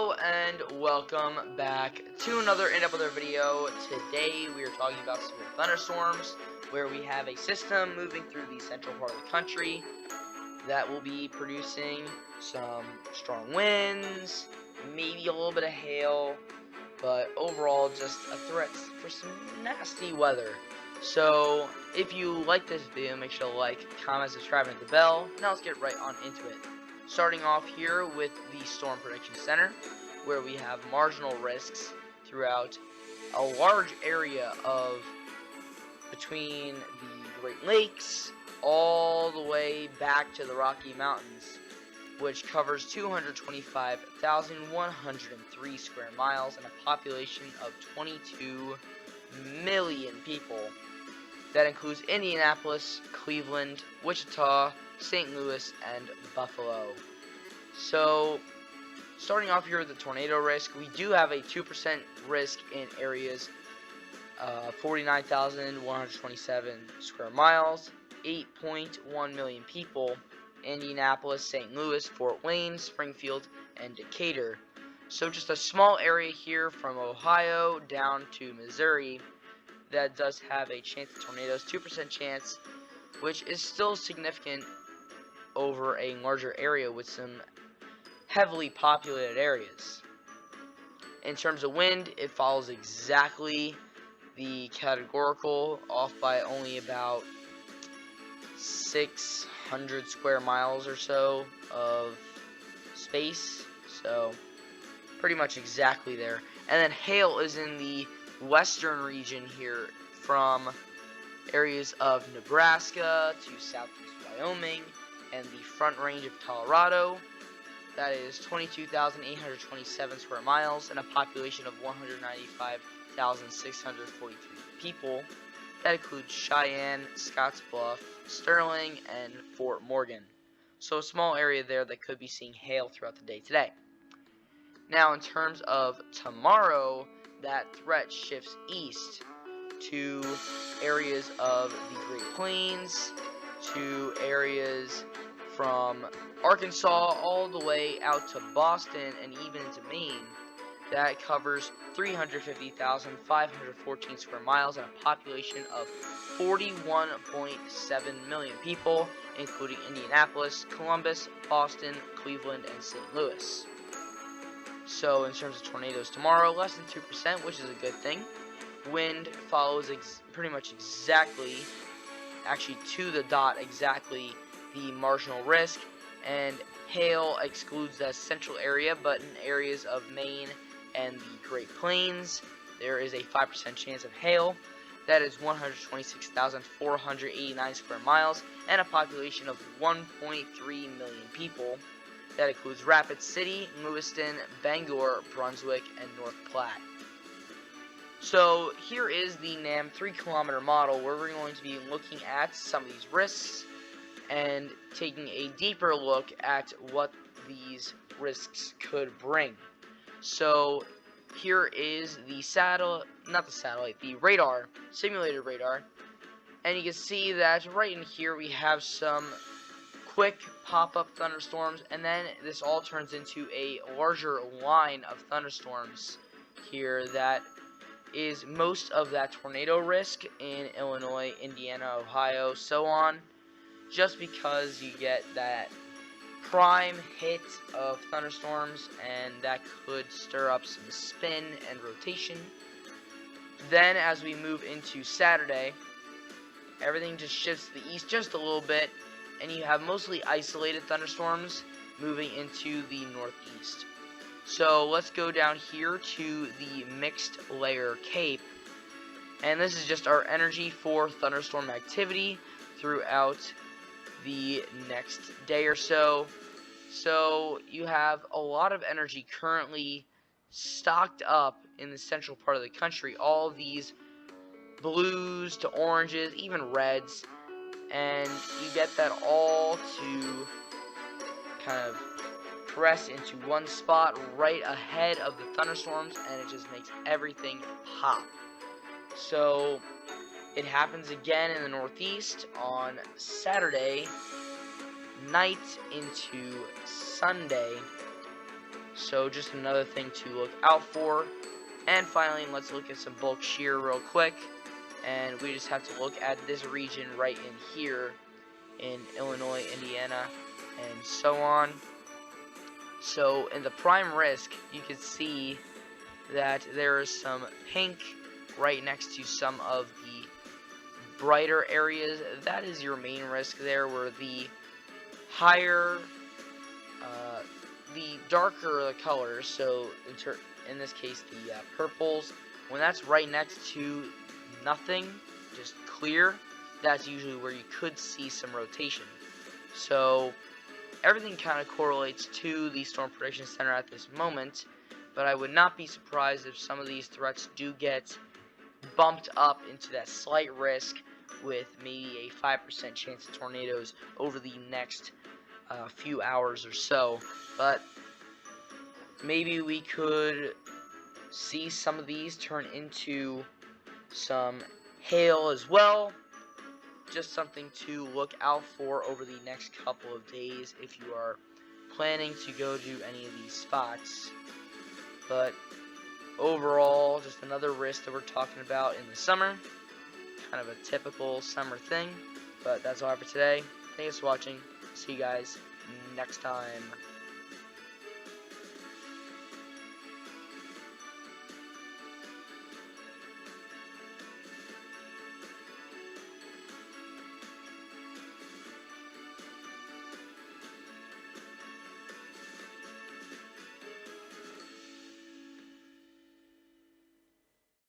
Hello and welcome back to another video. Today we are talking about severe thunderstorms, where we have a system moving through the central part of the country that will be producing some strong winds, maybe a little bit of hail, but overall just a threat for some nasty weather. So if you like this video, make sure to like, comment, subscribe, and hit the bell. Now let's get right on into it. Starting off here with the Storm Prediction Center, where we have marginal risks throughout a large area of between the Great Lakes all the way back to the Rocky Mountains, which covers 225,103 square miles and a population of 22 million people. That includes Indianapolis, Cleveland, Wichita, St. Louis, and Buffalo. So, starting off here with the tornado risk, we do have a 2% risk in areas 49,127 square miles, 8.1 million people, Indianapolis, St. Louis, Fort Wayne, Springfield, and Decatur. So just a small area here from Ohio down to Missouri that does have a chance of tornadoes, 2% chance, which is still significant over a larger area with some heavily populated areas. In terms of wind, it follows exactly the categorical, off by only about 600 square miles or so of space, so pretty much exactly there. And then hail is in the western region here, from areas of Nebraska to southeast Wyoming and the front range of Colorado. That is 22,827 square miles and a population of 195,643 people. That includes Cheyenne, Scottsbluff, Sterling, and Fort Morgan. So a small area there that could be seeing hail throughout the day today. Now in terms of tomorrow, that threat shifts east to areas of the Great Plains, to areas from Arkansas all the way out to Boston and even into Maine. That covers 350,514 square miles and a population of 41.7 million people, including Indianapolis, Columbus, Boston, Cleveland, and St. Louis. So in terms of tornadoes tomorrow, less than 2%, which is a good thing. Wind follows pretty much exactly, actually to the dot exactly, the marginal risk, and hail excludes that central area, but in areas of Maine and the Great Plains, there is a 5% chance of hail. That is 126,489 square miles and a population of 1.3 million people. That includes Rapid City, Lewiston, Bangor, Brunswick, and North Platte. So here is the NAM 3-kilometer model, where we're going to be looking at some of these risks and taking a deeper look at what these risks could bring. So here is the the radar, simulated radar, and you can see that right in here we have some quick pop-up thunderstorms, and then this all turns into a larger line of thunderstorms here that is most of that tornado risk in Illinois, Indiana, Ohio, so on, just because you get that prime hit of thunderstorms, and that could stir up some spin and rotation. Then as we move into Saturday, everything just shifts to the east just a little bit, and you have mostly isolated thunderstorms moving into the northeast. So let's go down here to the mixed layer cape, and this is just our energy for thunderstorm activity throughout the next day or so. So you have a lot of energy currently stocked up in the central part of the country, all these blues to oranges, even reds, and you get that all to kind of press into one spot right ahead of the thunderstorms, and it just makes everything pop. So it happens again in the northeast on Saturday night into Sunday. So just another thing to look out for. And finally, let's look at some bulk shear real quick. And we just have to look at this region right in here in Illinois, Indiana, and so on. So in the prime risk, you can see that there is some pink right next to some of the brighter areas. That is your main risk there, where the higher, the darker the colors, so in this case the purples, when that's right next to nothing, just clear, that's usually where you could see some rotation. So everything kind of correlates to the Storm Prediction Center at this moment, but I would not be surprised if some of these threats do get bumped up into that slight risk, with maybe a 5% chance of tornadoes over the next few hours or so. But maybe we could see some of these turn into some hail as well. Just something to look out for over the next couple of days if you are planning to go to any of these spots. But overall, just another risk that we're talking about in the summer. Kind of a typical summer thing. But that's all I have for today. Thanks for watching. See you guys next time.